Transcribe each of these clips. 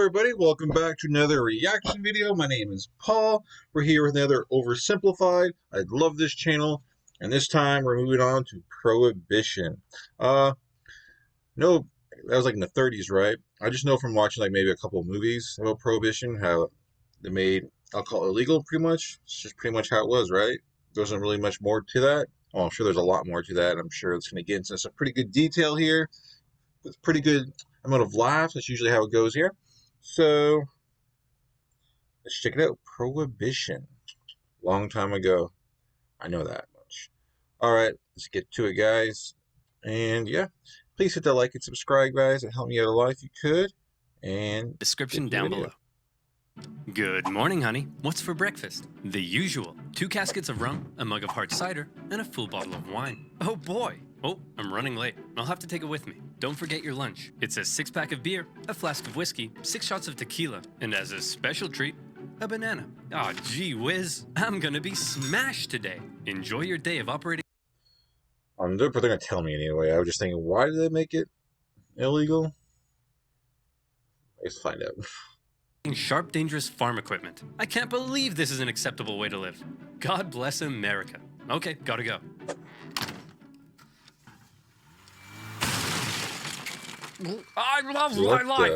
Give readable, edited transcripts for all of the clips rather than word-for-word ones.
everybody, welcome back to another reaction video. My name is Paul. We're here with another OverSimplified. I love this channel, and this time we're moving on to Prohibition. No, that was like in the 30s, right? I just know from watching like maybe a couple of movies about Prohibition how they made alcohol illegal pretty much. It's just pretty much how it was, right? There wasn't really much more to that. Oh, I'm sure there's a lot more to that. I'm sure it's going to get into some pretty good detail here with pretty good amount of laughs. That's usually how it goes here. So let's check it out. Prohibition. Long time ago. I know that much. All right, let's get to it, guys. And yeah, please hit that like and subscribe, guys. It helped me out a lot if you could. And description down below. Good morning, honey. What's for breakfast? The usual. 2 caskets of rum, a mug of hard cider, and a full bottle of wine. Oh boy. Oh, I'm running late. I'll have to take it with me. Don't forget your lunch. It's a 6-pack of beer, a flask of whiskey, 6 shots of tequila, and as a special treat, a banana. Aw, gee whiz. I'm gonna be smashed today. Enjoy your day of operating. They're gonna tell me anyway. I was just thinking, why did they make it illegal? Let's find out. Sharp, dangerous farm equipment. I can't believe this is an acceptable way to live. God bless America. Okay, gotta go. I love my life.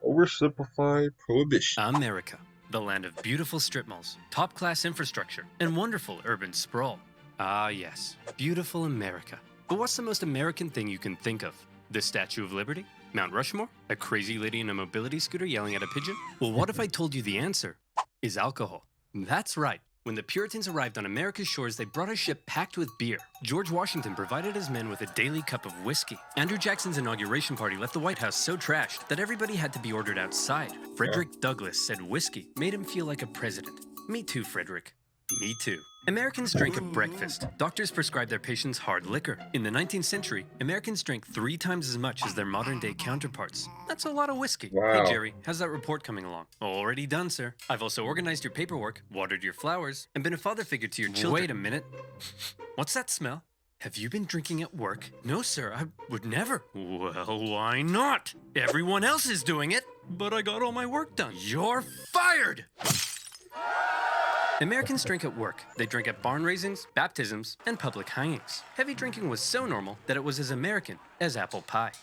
Oversimplified Prohibition. America, the land of beautiful strip malls, top-class infrastructure, and wonderful urban sprawl. Ah, yes, beautiful America. But what's the most American thing you can think of? The Statue of Liberty? Mount Rushmore? A crazy lady in a mobility scooter yelling at a pigeon? Well, what if I told you the answer is alcohol? That's right. When the Puritans arrived on America's shores, they brought a ship packed with beer. George Washington provided his men with a daily cup of whiskey. Andrew Jackson's inauguration party left the White House so trashed that everybody had to be ordered outside. Frederick Douglass said whiskey made him feel like a president. Me too, Frederick. Me too. Americans drank at breakfast. Doctors prescribed their patients hard liquor. In the 19th century, Americans drank 3 times as much as their modern-day counterparts. That's a lot of whiskey. Wow. Hey, Jerry, how's that report coming along? Already done, sir. I've also organized your paperwork, watered your flowers, and been a father figure to your children. Wait a minute. What's that smell? Have you been drinking at work? No, sir, I would never. Well, why not? Everyone else is doing it, but I got all my work done. You're fired! Americans drink at work. They drink at barn raisins, baptisms, and public hangings. Heavy drinking was so normal that it was as American as apple pie.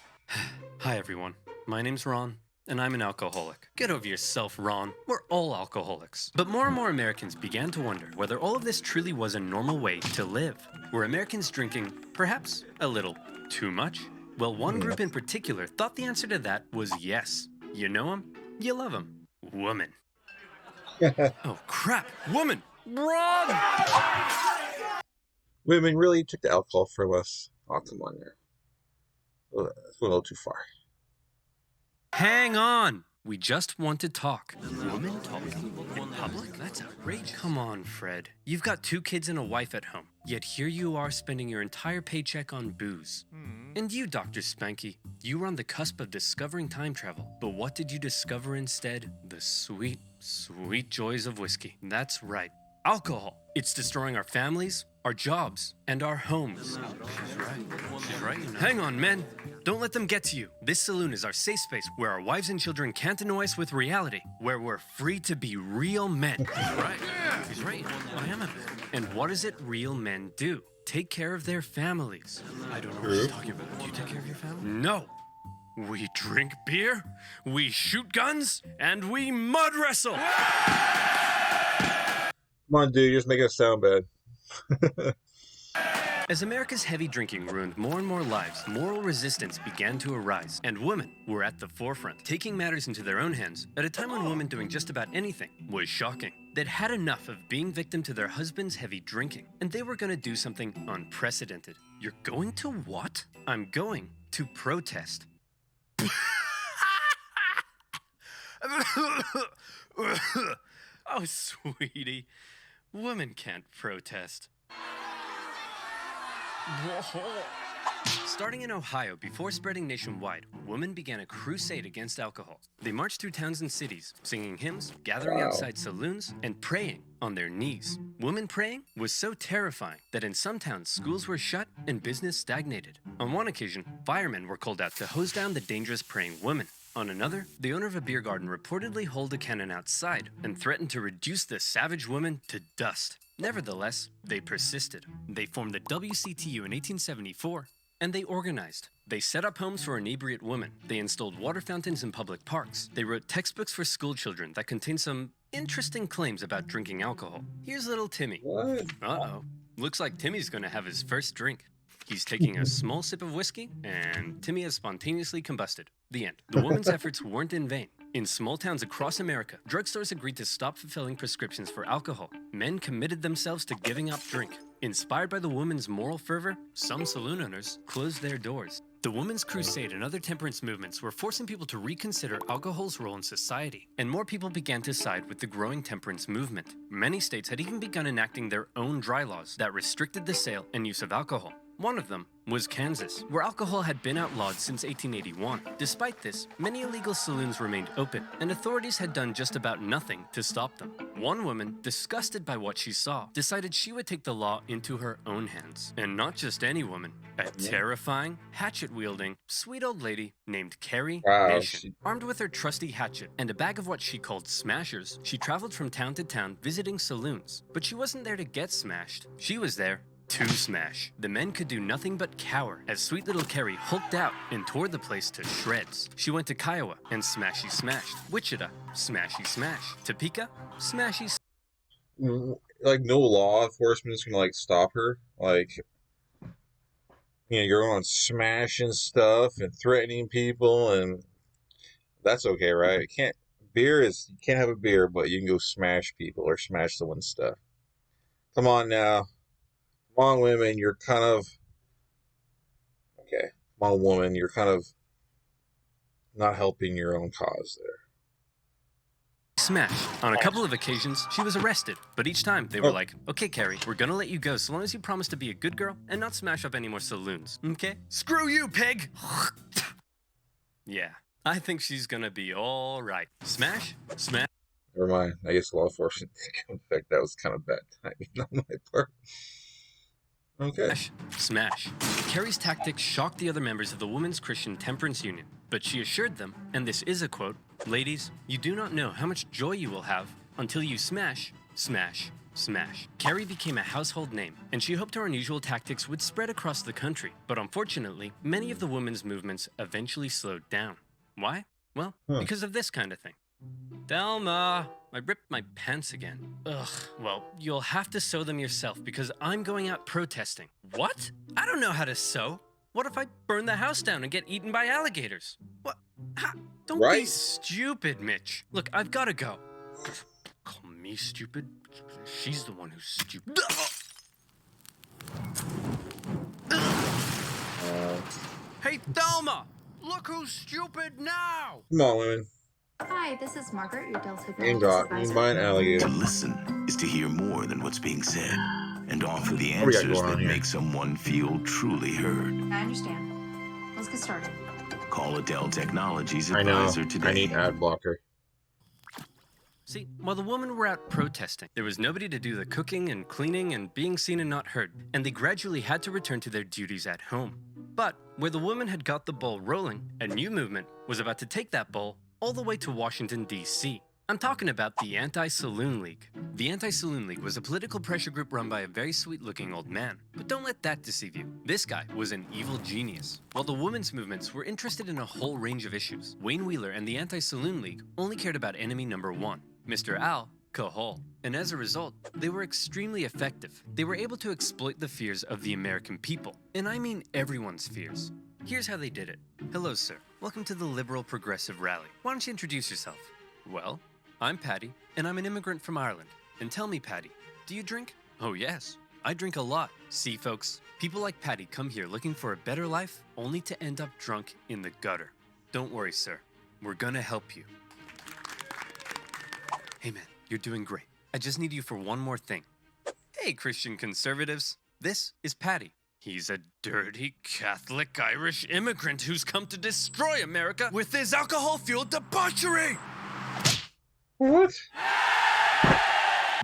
Hi, everyone. My name's Ron, and I'm an alcoholic. Get over yourself, Ron. We're all alcoholics. But more and more Americans began to wonder whether all of this truly was a normal way to live. Were Americans drinking, perhaps, a little too much? Well, one group in particular thought the answer to that was yes. You know them, you love them. Woman. Oh, crap! Woman! Run! Women really took the alcohol from us. Oh, come on there. It's a little too far. Hang on! We just want to talk. Woman talking in public? That's outrageous. Come on, Fred. You've got 2 kids and a wife at home. Yet here you are spending your entire paycheck on booze. And you, Dr. Spanky, you were on the cusp of discovering time travel. But what did you discover instead? The sweet, sweet joys of whiskey. That's right. Alcohol. It's destroying our families, our jobs, and our homes. She's right. She's right. Hang on, men. Don't let them get to you. This saloon is our safe space where our wives and children can't annoy us with reality, where we're free to be real men. She's right. She's right. I am a man. And what is it real men do? Take care of their families. I don't know what you're talking about. Do you take care of your family? No. We drink beer, we shoot guns, and we mud wrestle. Come on, dude, you're just making it sound bad. As America's heavy drinking ruined more and more lives, moral resistance began to arise, and women were at the forefront, taking matters into their own hands at a time when women doing just about anything was shocking. They'd had enough of being victim to their husband's heavy drinking, and they were going to do something unprecedented. You're going to what? I'm going to protest. Oh, sweetie, women can't protest. Starting in Ohio before spreading nationwide, women began a crusade against alcohol. They marched through towns and cities, singing hymns, gathering outside saloons, and praying on their knees. Women praying was so terrifying that in some towns, schools were shut and business stagnated. On one occasion, firemen were called out to hose down the dangerous praying women. On another, the owner of a beer garden reportedly held a cannon outside and threatened to reduce the savage women to dust. Nevertheless, they persisted. They formed the WCTU in 1874. And they organized. They set up homes for inebriate women. They installed water fountains in public parks. They wrote textbooks for school children that contained some interesting claims about drinking alcohol. Here's little Timmy. What? Uh-oh. Looks like Timmy's gonna have his first drink. He's taking a small sip of whiskey, and Timmy has spontaneously combusted. The end. The woman's efforts weren't in vain. In small towns across America, drugstores agreed to stop fulfilling prescriptions for alcohol. Men committed themselves to giving up drink. Inspired by the woman's moral fervor, some saloon owners closed their doors. The Women's Crusade and other temperance movements were forcing people to reconsider alcohol's role in society, and more people began to side with the growing temperance movement. Many states had even begun enacting their own dry laws that restricted the sale and use of alcohol. One of them was Kansas, where alcohol had been outlawed since 1881. Despite this, many illegal saloons remained open, and authorities had done just about nothing to stop them. One woman, disgusted by what she saw, decided she would take the law into her own hands. And not just any woman, a terrifying, hatchet-wielding, sweet old lady named Carrie Nation. Armed with her trusty hatchet and a bag of what she called smashers, she traveled from town to town visiting saloons. But she wasn't there to get smashed. She was there to smash. The men could do nothing but cower as sweet little Carrie hulked out and tore the place to shreds. She went to Kiowa and smashy smashed. Wichita, smashy smash. Topeka, smashy Like, no law enforcement is gonna, like, stop her. Like, you know, you're on smashing stuff and threatening people, and that's okay, right? You can't have a beer, but you can go smash people or smash someone's stuff. Come on now. Come on, women, you're kind of... Okay. Come on, woman, you're kind of not helping your own cause there. smash. On a couple of occasions, she was arrested, but each time they were like, okay, Carrie, we're gonna let you go so long as you promise to be a good girl and not smash up any more saloons, okay? Screw you, pig! Yeah, I think she's gonna be all right. Smash, smash. Never mind. I guess law enforcement didn't come back. That was kind of bad timing on my part. Okay. Smash. Carrie's tactics shocked the other members of the Women's Christian Temperance Union, but she assured them, and this is a quote, "Ladies, you do not know how much joy you will have until you smash, smash, smash." Carrie became a household name, and she hoped her unusual tactics would spread across the country. But unfortunately, many of the women's movements eventually slowed down. Why? Well, because of this kind of thing. Thelma, I ripped my pants again. Ugh, well, you'll have to sew them yourself because I'm going out protesting. What? I don't know how to sew. What if I burn the house down and get eaten by alligators? What? Don't be stupid, Mitch. Look, I've got to go. Call me stupid? She's the one who's stupid. Hey, Thelma! Look who's stupid now! Come on, women. Hi, this is Margaret, your Delta And got eaten by an alligator. To listen is to hear more than what's being said and offer the answers that make someone feel truly heard. I understand. Let's get started. Call Adele Technologies I know. advisor today. I need ad blocker. See, while the women were out protesting, there was nobody to do the cooking and cleaning and being seen and not heard, and they gradually had to return to their duties at home. But where the women had got the ball rolling, a new movement was about to take that ball all the way to Washington, D.C. I'm talking about the Anti-Saloon League. The Anti-Saloon League was a political pressure group run by a very sweet-looking old man. But don't let that deceive you. This guy was an evil genius. While the women's movements were interested in a whole range of issues, Wayne Wheeler and the Anti-Saloon League only cared about enemy number one, Mr. Alcohol. And as a result, they were extremely effective. They were able to exploit the fears of the American people. And I mean everyone's fears. Here's how they did it. Hello, sir. Welcome to the Liberal Progressive Rally. Why don't you introduce yourself? Well, I'm Patty, and I'm an immigrant from Ireland. And tell me, Patty, do you drink? Oh, yes. I drink a lot. See, folks, people like Patty come here looking for a better life, only to end up drunk in the gutter. Don't worry, sir. We're gonna help you. Hey, man, you're doing great. I just need you for one more thing. Hey, Christian conservatives. This is Patty. He's a dirty Catholic Irish immigrant who's come to destroy America with his alcohol-fueled debauchery! What?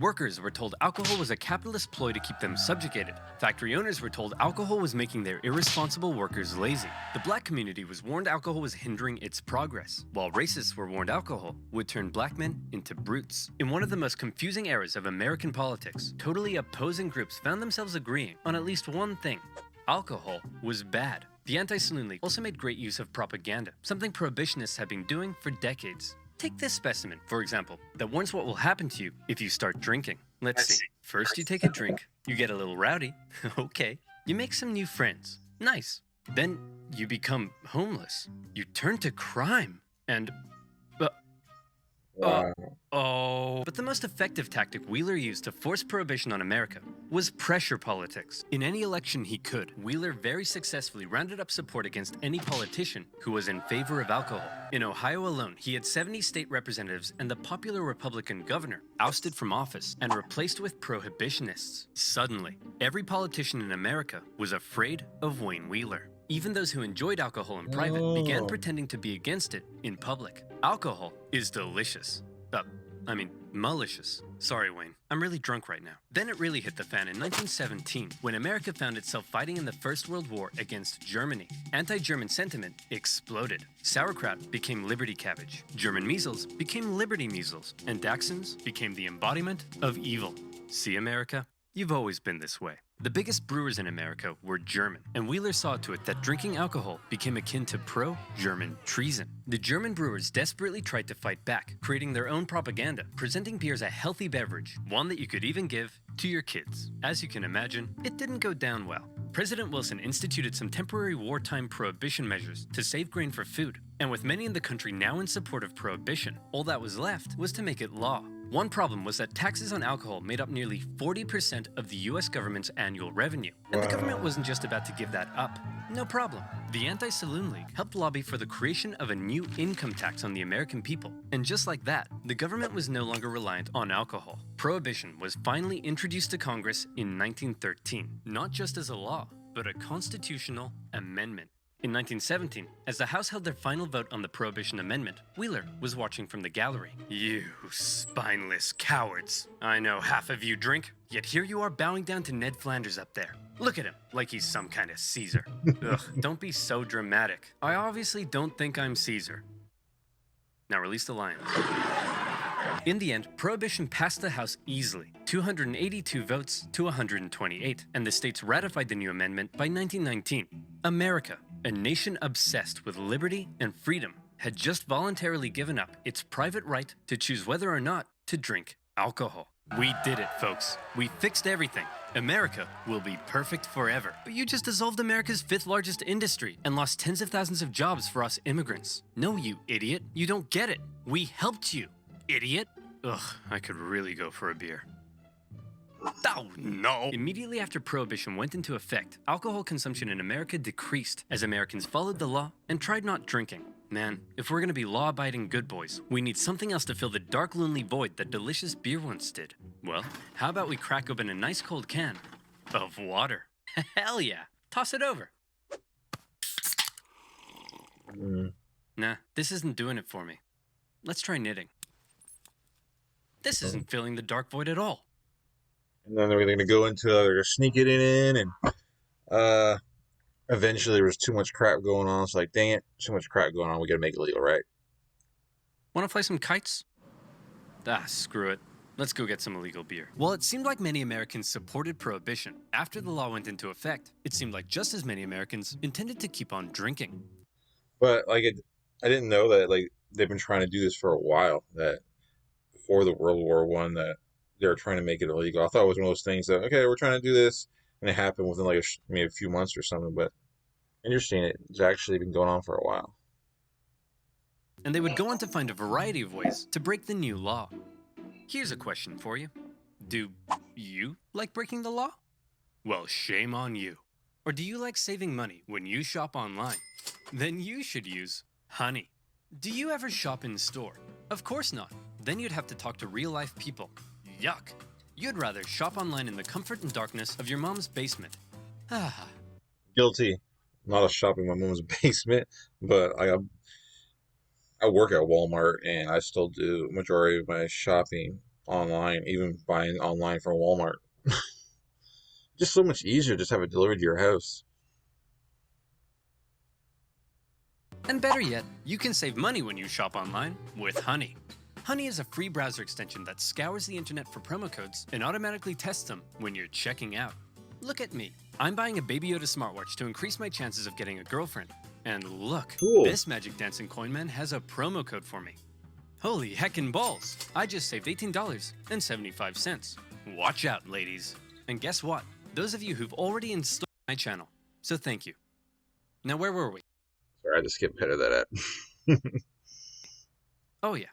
Workers were told alcohol was a capitalist ploy to keep them subjugated. Factory owners were told alcohol was making their irresponsible workers lazy. The black community was warned alcohol was hindering its progress, while racists were warned alcohol would turn black men into brutes. In one of the most confusing eras of American politics, totally opposing groups found themselves agreeing on at least one thing: alcohol was bad. The Anti-Saloon League also made great use of propaganda, something prohibitionists have been doing for decades. Take this specimen, for example, that warns what will happen to you if you start drinking. Let's see. First you take a drink, you get a little rowdy, okay. You make some new friends, nice. Then you become homeless. You turn to crime, and... But the most effective tactic Wheeler used to force prohibition on America was pressure politics. In any election he could, Wheeler very successfully rounded up support against any politician who was in favor of alcohol. In Ohio alone, he had 70 state representatives and the popular Republican governor ousted from office and replaced with prohibitionists. Suddenly, every politician in America was afraid of Wayne Wheeler. Even those who enjoyed alcohol in private began pretending to be against it in public. Alcohol is delicious. Malicious. Sorry, Wayne. I'm really drunk right now. Then it really hit the fan in 1917, when America found itself fighting in the First World War against Germany. Anti-German sentiment exploded. Sauerkraut became Liberty cabbage. German measles became Liberty measles. And Dachshunds became the embodiment of evil. See, America? You've always been this way. The biggest brewers in America were German, and Wheeler saw to it that drinking alcohol became akin to pro-German treason. The German brewers desperately tried to fight back, creating their own propaganda, presenting beer as a healthy beverage, one that you could even give to your kids. As you can imagine, it didn't go down well. President Wilson instituted some temporary wartime prohibition measures to save grain for food, and with many in the country now in support of prohibition, all that was left was to make it law. One problem was that taxes on alcohol made up nearly 40% of the US government's annual revenue. And the government wasn't just about to give that up. No problem. The Anti-Saloon League helped lobby for the creation of a new income tax on the American people. And just like that, the government was no longer reliant on alcohol. Prohibition was finally introduced to Congress in 1913, not just as a law, but a constitutional amendment. In 1917, as the House held their final vote on the Prohibition Amendment, Wheeler was watching from the gallery. You spineless cowards. I know half of you drink, yet here you are bowing down to Ned Flanders up there. Look at him, like he's some kind of Caesar. Ugh, don't be so dramatic. I obviously don't think I'm Caesar. Now release the lion. In the end, Prohibition passed the House easily, 282 votes to 128, and the states ratified the new amendment by 1919. America, a nation obsessed with liberty and freedom, had just voluntarily given up its private right to choose whether or not to drink alcohol. We did it, folks. We fixed everything. America will be perfect forever. But you just dissolved America's 5th largest industry and lost tens of thousands of jobs for us immigrants. No, you idiot. You don't get it. We helped you, idiot. Ugh, I could really go for a beer. Oh, no! Immediately after Prohibition went into effect, alcohol consumption in America decreased as Americans followed the law and tried not drinking. Man, if we're gonna be law-abiding good boys, we need something else to fill the dark, lonely void that delicious beer once did. Well, how about we crack open a nice cold can of water? Hell yeah! Toss it over. Nah, this isn't doing it for me. Let's try knitting. This isn't filling the dark void at all. And then they're going to go into they're going to sneak it in, and eventually there was too much crap going on. It's like, dang it, too much crap going on. We got to make it legal, right? Want to fly some kites? Ah, screw it. Let's go get some illegal beer. While it seemed like many Americans supported Prohibition, after the law went into effect, it seemed like just as many Americans intended to keep on drinking. But I didn't know that they've been trying to do this for a while. That before the World War I, that they were trying to make it illegal. I thought it was one of those things that, okay, we're trying to do this, and it happened within maybe a few months or something. But interesting, it's actually been going on for a while. And they would go on to find a variety of ways to break the new law. Here's a question for you. Do you like breaking the law? Well, shame on you. Or do you like saving money when you shop online? Then you should use Honey. Do you ever shop in store? Of course not. Then you'd have to talk to real-life people. Yuck. You'd rather shop online in the comfort and darkness of your mom's basement. Guilty. Not a shop in my mom's basement, but I work at Walmart and I still do majority of my shopping online, even buying online from Walmart. Just so much easier just have it delivered to your house. And better yet, you can save money when you shop online with Honey. Honey is a free browser extension that scours the internet for promo codes and automatically tests them when you're checking out. Look at me. I'm buying a Baby Yoda smartwatch to increase my chances of getting a girlfriend. And look, Cool. this Magic Dancing Coin Man has a promo code for me. Holy heckin' balls! I just saved $18.75. Watch out, ladies. And guess what? Those of you who've already installed my channel, so thank you. Now where were we? Sorry, I just skipped ahead of that ad. Oh yeah.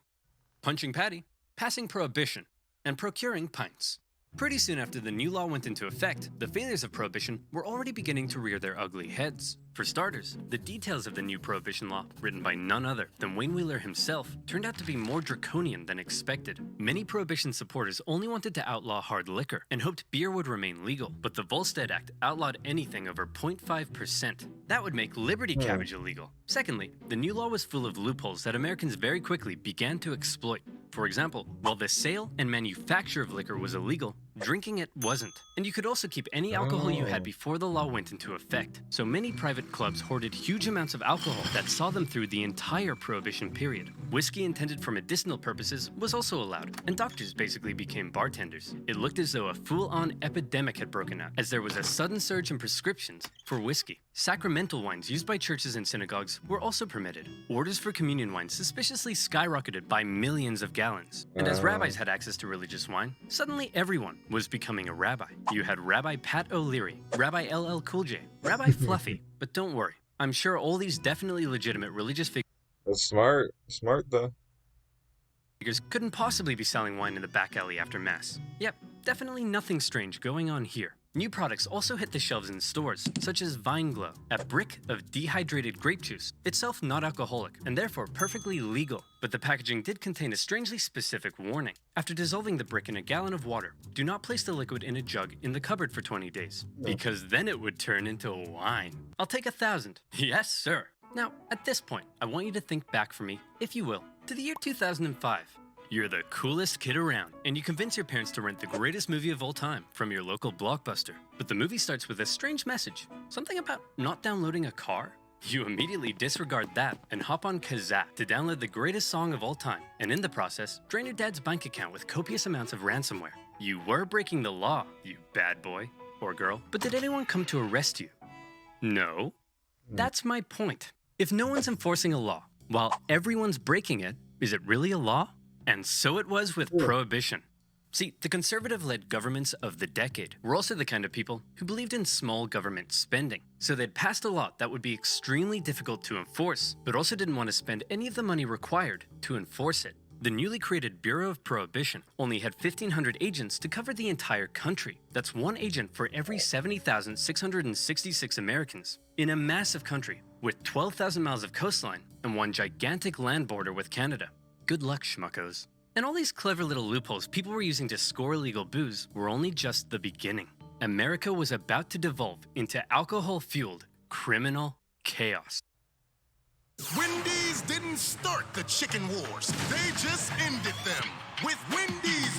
Punching Patty, passing Prohibition, and procuring pints. Pretty soon after the new law went into effect, the failures of Prohibition were already beginning to rear their ugly heads. For starters, the details of the new Prohibition law, written by none other than Wayne Wheeler himself, turned out to be more draconian than expected. Many Prohibition supporters only wanted to outlaw hard liquor and hoped beer would remain legal, but the Volstead Act outlawed anything over 0.5%. That would make Liberty Cabbage illegal. Secondly, the new law was full of loopholes that Americans very quickly began to exploit. For example, while the sale and manufacture of liquor was illegal, drinking it wasn't. And you could also keep any alcohol you had before the law went into effect. So many private clubs hoarded huge amounts of alcohol that saw them through the entire Prohibition period. Whiskey intended for medicinal purposes was also allowed, and doctors basically became bartenders. It looked as though a full-on epidemic had broken out, as there was a sudden surge in prescriptions for whiskey. Sacramental wines used by churches and synagogues were also permitted. Orders for communion wine suspiciously skyrocketed by millions of gallons. And as rabbis had access to religious wine, suddenly everyone was becoming a rabbi. You had Rabbi Pat O'Leary, Rabbi LL Cool J, Rabbi Fluffy. But don't worry, I'm sure all these definitely legitimate religious figures That's smart. Smart, though. couldn't possibly be selling wine in the back alley after Mass. Yep, definitely nothing strange going on here. New products also hit the shelves in stores, such as Vine Glow, a brick of dehydrated grape juice, itself not alcoholic, and therefore perfectly legal. But the packaging did contain a strangely specific warning. After dissolving the brick in a gallon of water, do not place the liquid in a jug in the cupboard for 20 days, because then it would turn into wine. I'll take 1,000. Yes, sir. Now, at this point, I want you to think back for me, if you will, to the year 2005. You're the coolest kid around, and you convince your parents to rent the greatest movie of all time from your local Blockbuster. But the movie starts with a strange message. Something about not downloading a car? You immediately disregard that and hop on Kazaa to download the greatest song of all time, and in the process, drain your dad's bank account with copious amounts of ransomware. You were breaking the law, you bad boy or girl, but did anyone come to arrest you? No. That's my point. If no one's enforcing a law, while everyone's breaking it, is it really a law? And so it was with Prohibition. See, the conservative-led governments of the decade were also the kind of people who believed in small government spending. So they'd passed a law that would be extremely difficult to enforce, but also didn't want to spend any of the money required to enforce it. The newly created Bureau of Prohibition only had 1,500 agents to cover the entire country. That's one agent for every 70,666 Americans. In a massive country with 12,000 miles of coastline and one gigantic land border with Canada. Good luck, schmuckos. And all these clever little loopholes people were using to score illegal booze were only just the beginning. America was about to devolve into alcohol-fueled criminal chaos. Wendy's didn't start the chicken wars. They just ended them with Wendy's.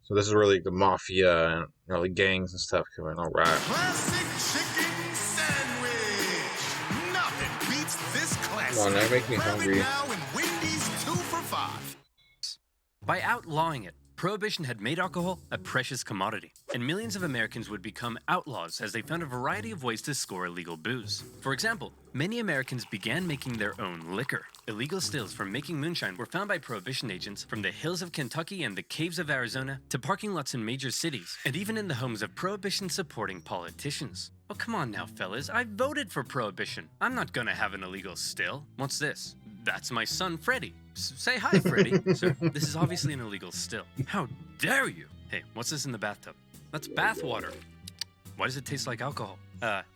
So this is really the mafia and the gangs and stuff coming. All right. Classic chicken sandwich. Nothing beats this classic. Come on, that makes me Grab it hungry. now in Wendy's 2 for $5. By outlawing it, Prohibition had made alcohol a precious commodity, and millions of Americans would become outlaws as they found a variety of ways to score illegal booze. For example, many Americans began making their own liquor. Illegal stills from making moonshine were found by Prohibition agents from the hills of Kentucky and the caves of Arizona to parking lots in major cities, and even in the homes of Prohibition-supporting politicians. Oh, come on now, fellas. I voted for Prohibition. I'm not gonna have an illegal still. What's this? That's my son, Freddie. Say hi, Freddie. Sir, this is obviously an illegal still. How dare you? Hey, what's this in the bathtub? That's bath water. Why does it taste like alcohol?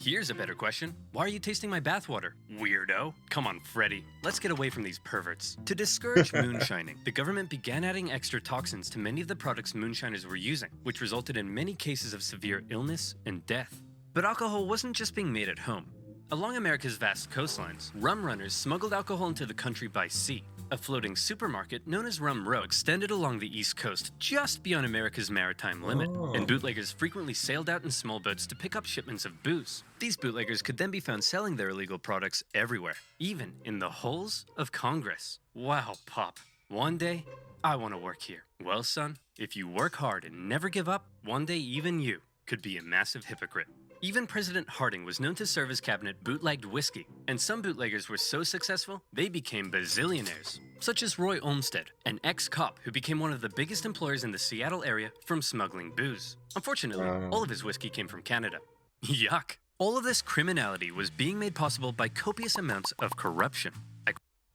Here's a better question. Why are you tasting my bathwater? Weirdo. Come on, Freddie. Let's get away from these perverts. To discourage moonshining, the government began adding extra toxins to many of the products moonshiners were using, which resulted in many cases of severe illness and death. But alcohol wasn't just being made at home. Along America's vast coastlines, rum runners smuggled alcohol into the country by sea. A floating supermarket known as Rum Row extended along the East Coast just beyond America's maritime limit, and bootleggers frequently sailed out in small boats to pick up shipments of booze. These bootleggers could then be found selling their illegal products everywhere, even in the halls of Congress. Wow, Pop. One day, I want to work here. Well, son, if you work hard and never give up, one day even you could be a massive hypocrite. Even President Harding was known to serve his cabinet bootlegged whiskey, and some bootleggers were so successful, they became bazillionaires, such as Roy Olmsted, an ex-cop who became one of the biggest employers in the Seattle area from smuggling booze. Unfortunately, all of his whiskey came from Canada. Yuck! All of this criminality was being made possible by copious amounts of corruption.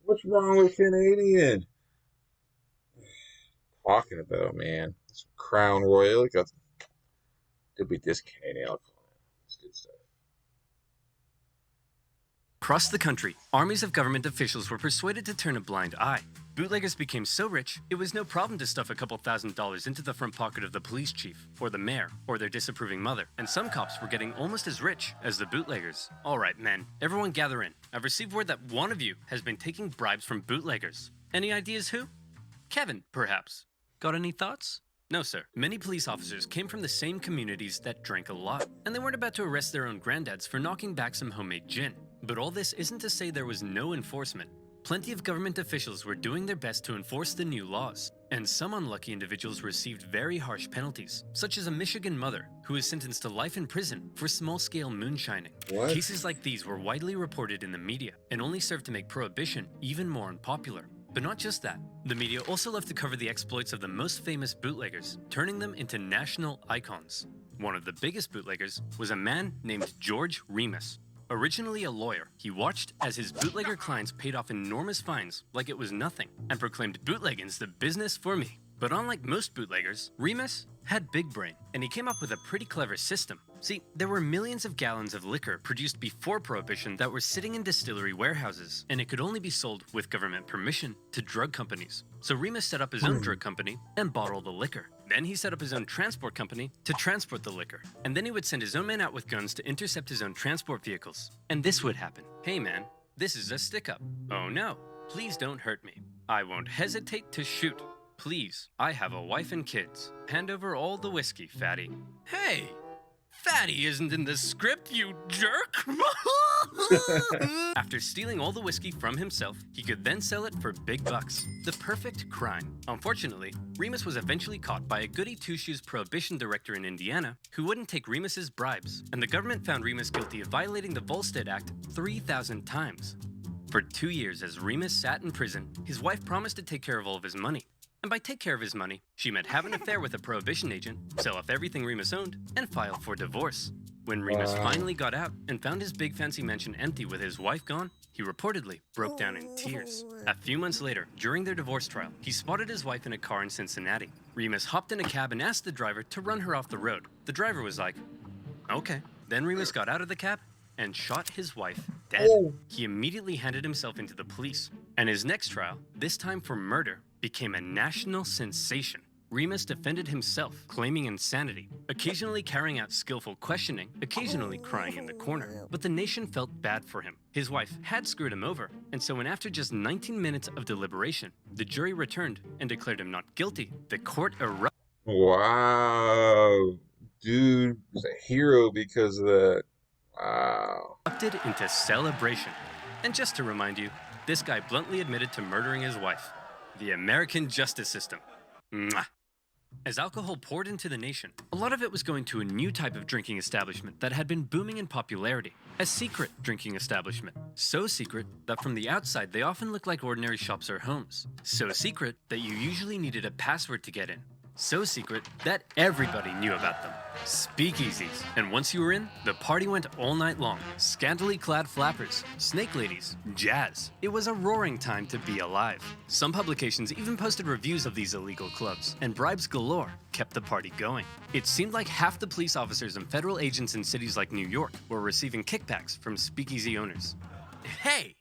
What's wrong with Canadian? Talking about, man. It's Crown Royal. Could be this Canadian alcohol. It's good stuff. Across the country, armies of government officials were persuaded to turn a blind eye. Bootleggers became so rich, it was no problem to stuff a couple $1,000s into the front pocket of the police chief, or the mayor, or their disapproving mother. And some cops were getting almost as rich as the bootleggers. All right, men, everyone gather in. I've received word that one of you has been taking bribes from bootleggers. Any ideas who? Kevin, perhaps. Got any thoughts? No, sir. Many police officers came from the same communities that drank a lot, and they weren't about to arrest their own granddads for knocking back some homemade gin. But all this isn't to say there was no enforcement. Plenty of government officials were doing their best to enforce the new laws, and some unlucky individuals received very harsh penalties, such as a Michigan mother who was sentenced to life in prison for small-scale moonshining. What? Cases like these were widely reported in the media and only served to make Prohibition even more unpopular. But not just that. The media also loved to cover the exploits of the most famous bootleggers, turning them into national icons. One of the biggest bootleggers was a man named George Remus. Originally a lawyer, he watched as his bootlegger clients paid off enormous fines like it was nothing, and proclaimed bootlegging's the business for me. But unlike most bootleggers, Remus had big brain, and he came up with a pretty clever system. See, there were millions of gallons of liquor produced before Prohibition that were sitting in distillery warehouses, and it could only be sold with government permission to drug companies. So Remus set up his own drug company and bought all the liquor. Then he set up his own transport company to transport the liquor. And then he would send his own men out with guns to intercept his own transport vehicles. And this would happen. Hey man, this is a stick-up. Oh no, please don't hurt me. I won't hesitate to shoot. Please, I have a wife and kids. Hand over all the whiskey, Fatty. Hey! Fatty isn't in the script, you jerk! After stealing all the whiskey from himself, he could then sell it for big bucks. The perfect crime. Unfortunately, Remus was eventually caught by a goody two-shoes Prohibition director in Indiana who wouldn't take Remus's bribes, and the government found Remus guilty of violating the Volstead Act 3,000 times. For 2 years, as Remus sat in prison, his wife promised to take care of all of his money. And by take care of his money, she meant have an affair with a Prohibition agent, sell off everything Remus owned, and file for divorce. When Remus finally got out and found his big fancy mansion empty with his wife gone, he reportedly broke down in tears. A few months later, during their divorce trial, he spotted his wife in a car in Cincinnati. Remus hopped in a cab and asked the driver to run her off the road. The driver was like, okay. Then Remus got out of the cab and shot his wife dead. He immediately handed himself into the police. And his next trial, this time for murder, became a national sensation. Remus defended himself, claiming insanity, occasionally carrying out skillful questioning, occasionally crying in the corner. But the nation felt bad for him. His wife had screwed him over, and so when after just 19 minutes of deliberation, the jury returned and declared him not guilty, the court erupted. Wow. Dude was a hero because of that. Wow. Erupted into celebration. And just to remind you, this guy bluntly admitted to murdering his wife. The American justice system. Mwah. As alcohol poured into the nation, a lot of it was going to a new type of drinking establishment that had been booming in popularity. A secret drinking establishment. So secret that from the outside they often looked like ordinary shops or homes. So secret that you usually needed a password to get in. So secret that everybody knew about them. Speakeasies. And once you were in, the party went all night long. Scantily clad flappers, snake ladies, jazz. It was a roaring time to be alive. Some publications even posted reviews of these illegal clubs, and bribes galore kept the party going. It seemed like half the police officers and federal agents in cities like New York were receiving kickbacks from speakeasy owners. Hey!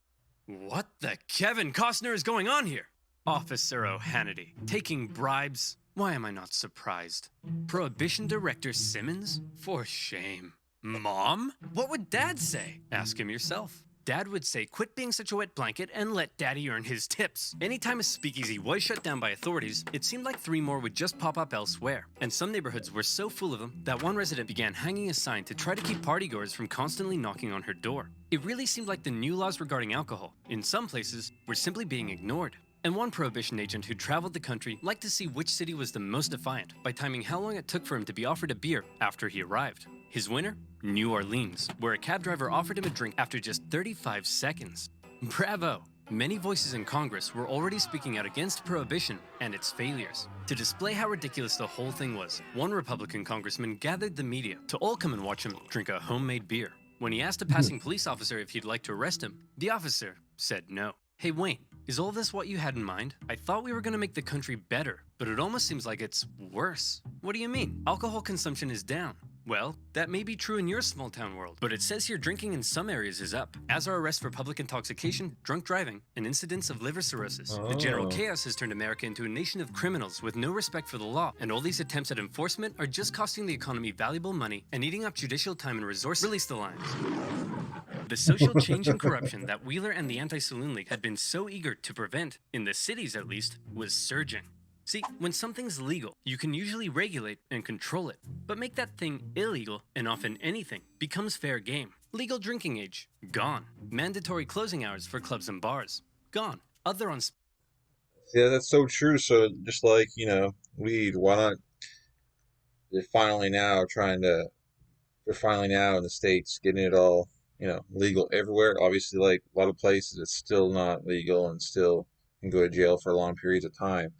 What the Kevin Costner is going on here? Officer O'Hannity, taking bribes? Why am I not surprised? Prohibition Director Simmons? For shame. Mom? What would Dad say? Ask him yourself. Dad would say, quit being such a wet blanket and let Daddy earn his tips. Anytime a speakeasy was shut down by authorities, it seemed like 3 more would just pop up elsewhere. And some neighborhoods were so full of them that one resident began hanging a sign to try to keep partygoers from constantly knocking on her door. It really seemed like the new laws regarding alcohol, in some places, were simply being ignored. And one Prohibition agent who traveled the country liked to see which city was the most defiant by timing how long it took for him to be offered a beer after he arrived. His winner? New Orleans, where a cab driver offered him a drink after just 35 seconds. Bravo! Many voices in Congress were already speaking out against Prohibition and its failures. To display how ridiculous the whole thing was, one Republican congressman gathered the media to all come and watch him drink a homemade beer. When he asked a passing police officer if he'd like to arrest him, the officer said no. Hey Wayne, is all this what you had in mind? I thought we were going to make the country better, but it almost seems like it's worse. What do you mean? Alcohol consumption is down. Well, that may be true in your small town world, but it says here drinking in some areas is up, as are arrests for public intoxication, drunk driving, and incidents of liver cirrhosis. The general chaos has turned America into a nation of criminals with no respect for the law, and all these attempts at enforcement are just costing the economy valuable money and eating up judicial time and resources. Release the lines. The social change and corruption that Wheeler and the Anti-Saloon League had been so eager to prevent, in the cities at least, was surging. See, when something's legal, you can usually regulate and control it, but make that thing illegal, and often anything, becomes fair game. Legal drinking age, gone. Mandatory closing hours for clubs and bars, gone. Other Yeah, that's so true. So just like, weed, why not? They're finally now in the States getting it all, legal everywhere. Obviously, like a lot of places, it's still not legal and still can go to jail for long periods of time.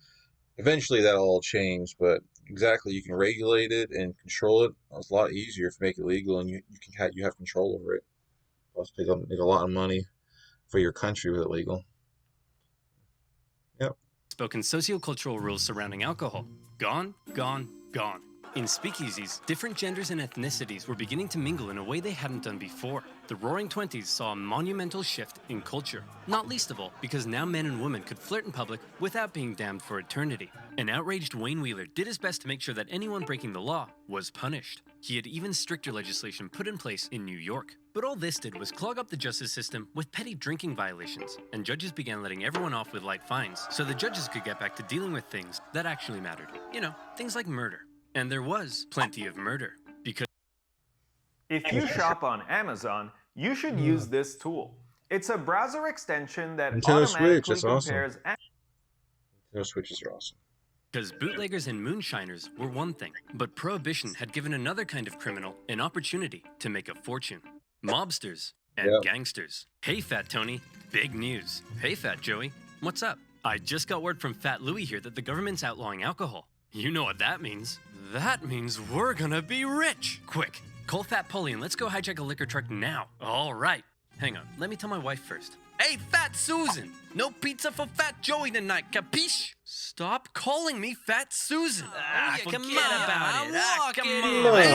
Eventually, that'll all change, but exactly, you can regulate it and control it. It's a lot easier if you make it legal and you have control over it. Plus, make a lot of money for your country with it legal. Yep. spoken sociocultural rules surrounding alcohol, gone, gone, gone. In speakeasies, different genders and ethnicities were beginning to mingle in a way they hadn't done before. The Roaring Twenties saw a monumental shift in culture, not least of all because now men and women could flirt in public without being damned for eternity. An outraged Wayne Wheeler did his best to make sure that anyone breaking the law was punished. He had even stricter legislation put in place in New York. But all this did was clog up the justice system with petty drinking violations, and judges began letting everyone off with light fines so the judges could get back to dealing with things that actually mattered. You know, things like murder. And there was plenty of murder, because if you shop on Amazon, you should use this tool. It's a browser extension that automatically compares... Nintendo Switches are awesome. Because bootleggers and moonshiners were one thing, but Prohibition had given another kind of criminal an opportunity to make a fortune. Mobsters and gangsters. Hey, Fat Tony, big news. Hey, Fat Joey, what's up? I just got word from Fat Louie here that the government's outlawing alcohol. You know what that means. That means we're gonna be rich. Quick, call Fat Pauline, let's go hijack a liquor truck now. All right. Hang on, let me tell my wife first. Hey, Fat Susan! No pizza for Fat Joey tonight, capiche? Stop calling me Fat Susan! Come on!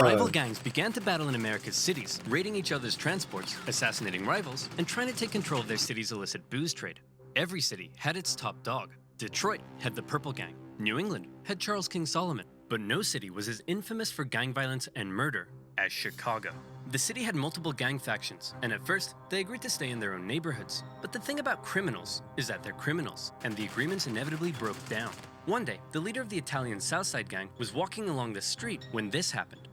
Rival gangs began to battle in America's cities, raiding each other's transports, assassinating rivals, and trying to take control of their city's illicit booze trade. Every city had its top dog. Detroit had the Purple Gang. New England had Charles King Solomon. But no city was as infamous for gang violence and murder as Chicago. The city had multiple gang factions, and at first, they agreed to stay in their own neighborhoods. But the thing about criminals is that they're criminals, and the agreements inevitably broke down. One day, the leader of the Italian Southside gang was walking along the street when this happened.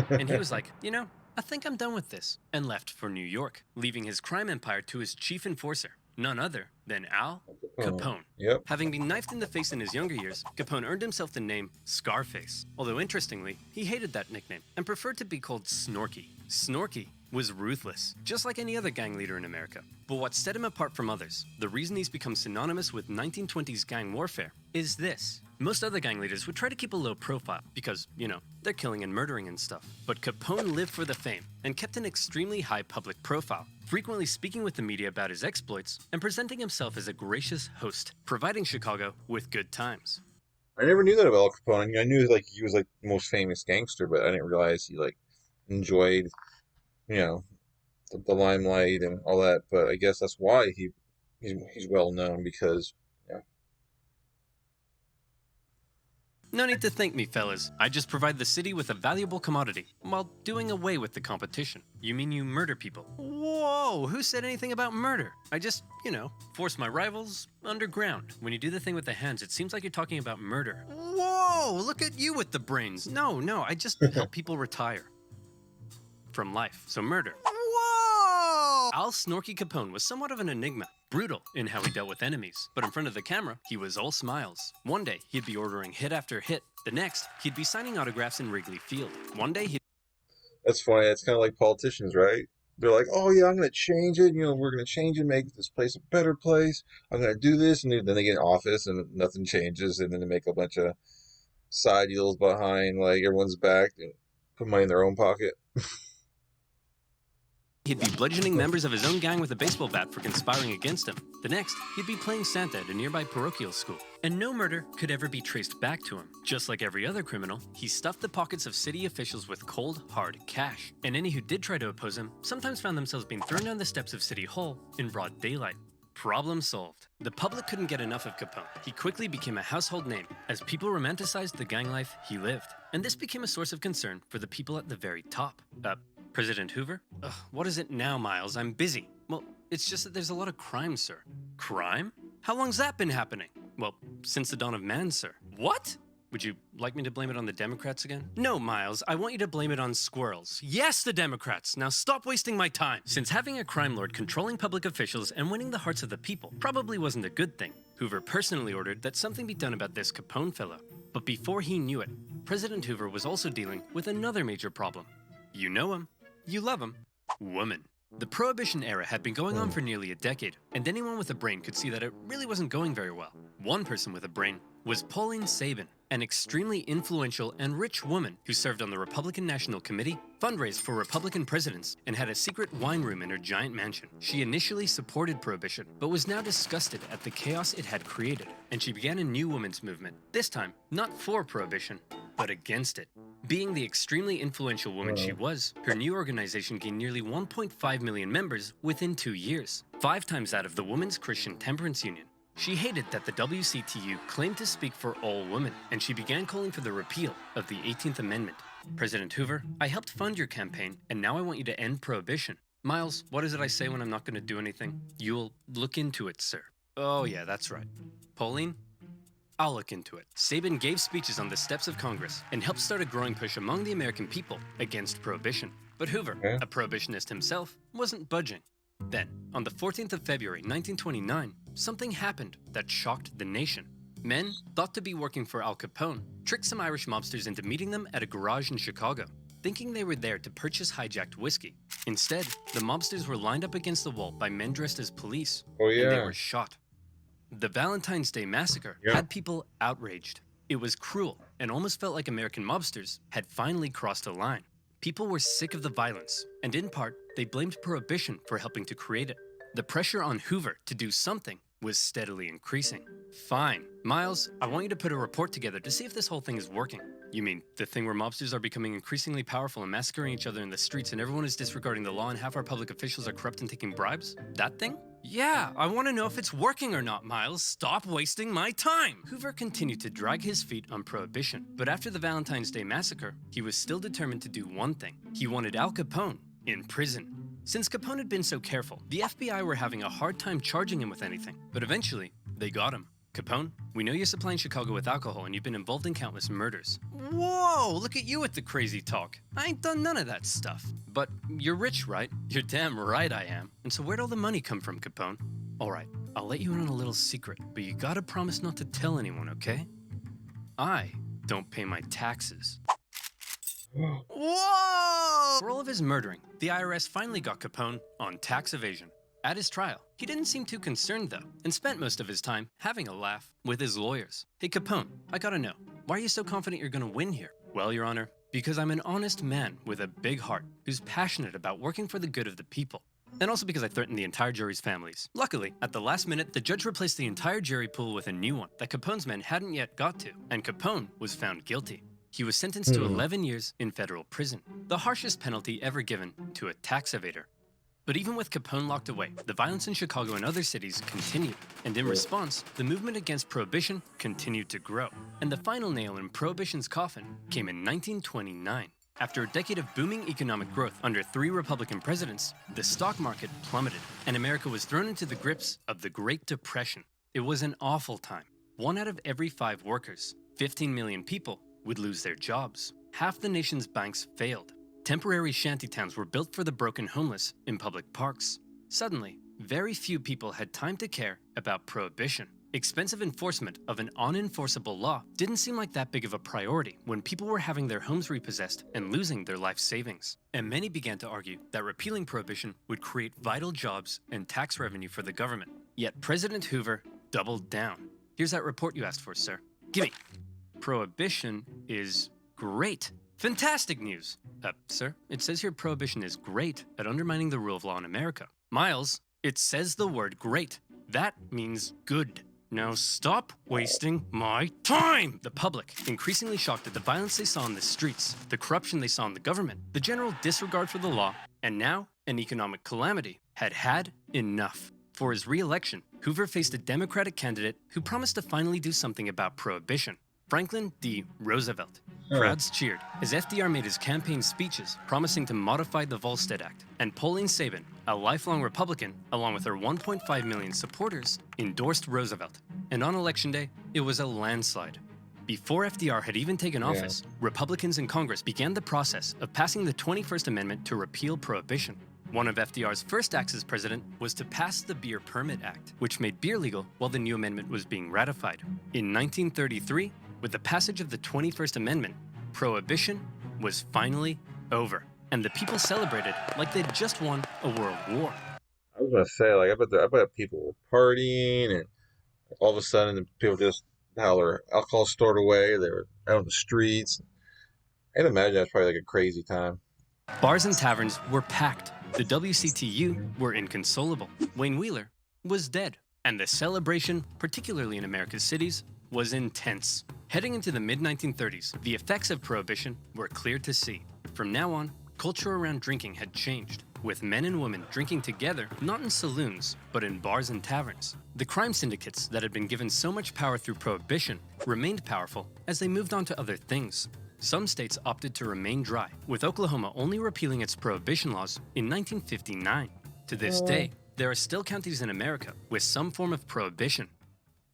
And he was like, you know, I think I'm done with this, and left for New York, leaving his crime empire to his chief enforcer, none other than Al Capone. Yep. Having been knifed in the face in his younger years, Capone earned himself the name Scarface. Although interestingly, he hated that nickname and preferred to be called Snorky. Snorky was ruthless, just like any other gang leader in America. But what set him apart from others, the reason he's become synonymous with 1920s gang warfare, is this. Most other gang leaders would try to keep a low profile because, you know, they're killing and murdering and stuff. But Capone lived for the fame and kept an extremely high public profile, frequently speaking with the media about his exploits and presenting himself as a gracious host, providing Chicago with good times. I never knew that about Al Capone. I knew he was the most famous gangster, but I didn't realize he enjoyed, the limelight and all that. But I guess that's why he's well known, because No need to thank me, fellas. I just provide the city with a valuable commodity, while doing away with the competition. You mean you murder people? Whoa, who said anything about murder? I just, force my rivals underground. When you do the thing with the hands, it seems like you're talking about murder. Whoa, look at you with the brains. No, I just help people retire from life. So murder. Whoa! Al Snorky Capone was somewhat of an enigma. Brutal in how he dealt with enemies, but in front of the camera, he was all smiles. One day, he'd be ordering hit after hit. The next, he'd be signing autographs in Wrigley Field. One day, That's funny. It's kind of like politicians, right? They're like, oh, yeah, I'm going to change it. We're going to change it, make this place a better place. I'm going to do this. And then they get in office and nothing changes. And then they make a bunch of side deals behind, like, everyone's back and put money in their own pocket. He'd be bludgeoning members of his own gang with a baseball bat for conspiring against him. The next, he'd be playing Santa at a nearby parochial school. And no murder could ever be traced back to him. Just like every other criminal, he stuffed the pockets of city officials with cold, hard cash. And any who did try to oppose him sometimes found themselves being thrown down the steps of City Hall in broad daylight. Problem solved. The public couldn't get enough of Capone. He quickly became a household name as people romanticized the gang life he lived. And this became a source of concern for the people at the very top. President Hoover? Ugh, what is it now, Miles? I'm busy. Well, it's just that there's a lot of crime, sir. Crime? How long's that been happening? Well, since the dawn of man, sir. What? Would you like me to blame it on the Democrats again? No, Miles, I want you to blame it on squirrels. Yes, the Democrats! Now stop wasting my time! Since having a crime lord controlling public officials and winning the hearts of the people probably wasn't a good thing, Hoover personally ordered that something be done about this Capone fellow. But before he knew it, President Hoover was also dealing with another major problem. You know him. You love him. Woman. The Prohibition era had been going on for nearly a decade, and anyone with a brain could see that it really wasn't going very well. One person with a brain was Pauline Saban, an extremely influential and rich woman who served on the Republican National Committee, fundraised for Republican presidents, and had a secret wine room in her giant mansion. She initially supported Prohibition, but was now disgusted at the chaos it had created, and she began a new women's movement, this time not for Prohibition, but against it. Being the extremely influential woman she was, her new organization gained nearly 1.5 million members within 2 years, 5 times that of the Women's Christian Temperance Union. She hated that the WCTU claimed to speak for all women, and she began calling for the repeal of the 18th Amendment. President Hoover, I helped fund your campaign, and now I want you to end Prohibition. Miles, what is it I say when I'm not going to do anything? You'll look into it, sir. Oh yeah, that's right. Pauline? I'll look into it. Saban gave speeches on the steps of Congress and helped start a growing push among the American people against Prohibition. But Hoover, a prohibitionist himself, wasn't budging. Then, on the 14th of February 1929, something happened that shocked the nation. Men, thought to be working for Al Capone, tricked some Irish mobsters into meeting them at a garage in Chicago, thinking they were there to purchase hijacked whiskey. Instead, the mobsters were lined up against the wall by men dressed as police, and they were shot. The Valentine's Day Massacre had people outraged. It was cruel and almost felt like American mobsters had finally crossed a line. People were sick of the violence, and in part, they blamed Prohibition for helping to create it. The pressure on Hoover to do something was steadily increasing. Fine. Miles, I want you to put a report together to see if this whole thing is working. You mean the thing where mobsters are becoming increasingly powerful and massacring each other in the streets and everyone is disregarding the law and half our public officials are corrupt and taking bribes? That thing? Yeah, I want to know if it's working or not, Miles. Stop wasting my time! Hoover continued to drag his feet on Prohibition, but after the Valentine's Day Massacre, he was still determined to do one thing. He wanted Al Capone in prison. Since Capone had been so careful, the FBI were having a hard time charging him with anything, but eventually, they got him. Capone, we know you're supplying Chicago with alcohol and you've been involved in countless murders. Whoa, look at you with the crazy talk. I ain't done none of that stuff. But you're rich, right? You're damn right I am. And so where'd all the money come from, Capone? All right, I'll let you in on a little secret, but you gotta promise not to tell anyone, okay? I don't pay my taxes. Whoa! For all of his murdering, the IRS finally got Capone on tax evasion. At his trial, he didn't seem too concerned though, and spent most of his time having a laugh with his lawyers. Hey Capone, I gotta know, why are you so confident you're gonna win here? Well, Your Honor, because I'm an honest man with a big heart who's passionate about working for the good of the people. And also because I threatened the entire jury's families. Luckily, at the last minute, the judge replaced the entire jury pool with a new one that Capone's men hadn't yet got to, and Capone was found guilty. He was sentenced to 11 years in federal prison, the harshest penalty ever given to a tax evader. But even with Capone locked away, the violence in Chicago and other cities continued. And in response, the movement against Prohibition continued to grow. And the final nail in Prohibition's coffin came in 1929. After a decade of booming economic growth under 3 Republican presidents, the stock market plummeted, and America was thrown into the grips of the Great Depression. It was an awful time. 1 out of every 5 workers, 15 million people, would lose their jobs. Half the nation's banks failed. Temporary shantytowns were built for the broken homeless in public parks. Suddenly, very few people had time to care about Prohibition. Expensive enforcement of an unenforceable law didn't seem like that big of a priority when people were having their homes repossessed and losing their life savings. And many began to argue that repealing Prohibition would create vital jobs and tax revenue for the government. Yet President Hoover doubled down. Here's that report you asked for, sir. Gimme. Prohibition is great. Fantastic news. Sir, it says here Prohibition is great at undermining the rule of law in America. Miles, it says the word great. That means good. Now stop wasting my time! The public, increasingly shocked at the violence they saw in the streets, the corruption they saw in the government, the general disregard for the law, and now an economic calamity, had enough. For his re-election, Hoover faced a Democratic candidate who promised to finally do something about Prohibition, Franklin D. Roosevelt. Crowds cheered as FDR made his campaign speeches promising to modify the Volstead Act, and Pauline Saban, a lifelong Republican, along with her 1.5 million supporters, endorsed Roosevelt. And on Election Day, it was a landslide. Before FDR had even taken office, Republicans in Congress began the process of passing the 21st Amendment to repeal Prohibition. One of FDR's first acts as president was to pass the Beer Permit Act, which made beer legal while the new amendment was being ratified. In 1933, with the passage of the 21st Amendment, Prohibition was finally over, and the people celebrated like they'd just won a world war. I was gonna say, like, I bet people were partying, and all of a sudden, the people just had their alcohol stored away. They were out on the streets. I can imagine that's probably like a crazy time. Bars and taverns were packed. The WCTU were inconsolable. Wayne Wheeler was dead, and the celebration, particularly in America's cities, was intense. Heading into the mid-1930s, the effects of Prohibition were clear to see. From now on, culture around drinking had changed, with men and women drinking together, not in saloons, but in bars and taverns. The crime syndicates that had been given so much power through Prohibition remained powerful as they moved on to other things. Some states opted to remain dry, with Oklahoma only repealing its Prohibition laws in 1959. To this day, there are still counties in America with some form of Prohibition.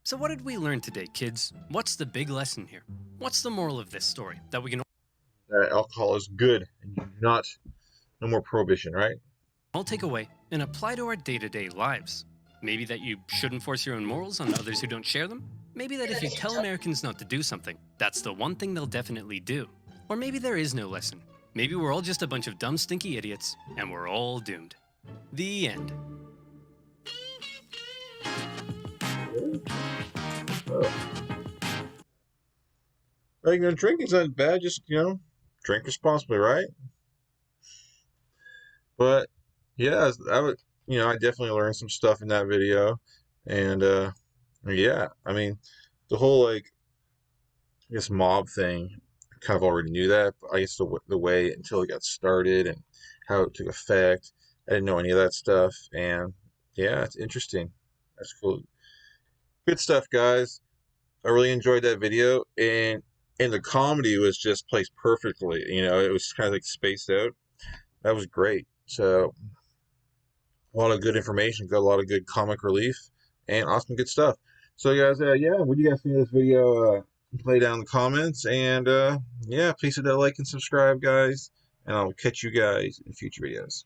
So what did we learn today, kids? What's the big lesson here? What's the moral of this story that we can Alcohol is good, and no more Prohibition, right? all take away and apply to our day-to-day lives? Maybe that you shouldn't force your own morals on others who don't share them? Maybe that if you tell Americans not to do something, that's the one thing they'll definitely do. Or maybe there is no lesson. Maybe we're all just a bunch of dumb, stinky idiots, and we're all doomed. The end. Like, drinking's not bad, just, drink responsibly, right? But, yeah, I definitely learned some stuff in that video. And, yeah, I mean, the whole, mob thing, I kind of already knew that, but I guess the way until it got started and how it took effect, I didn't know any of that stuff. And, yeah, it's interesting. That's cool. Good stuff, guys. I really enjoyed that video, and the comedy was just placed perfectly. It was kind of like spaced out. That was great. So, a lot of good information, got a lot of good comic relief, and awesome good stuff. So, guys, what do you guys think of this video? Play down in the comments, and please hit that like and subscribe, guys, and I'll catch you guys in future videos.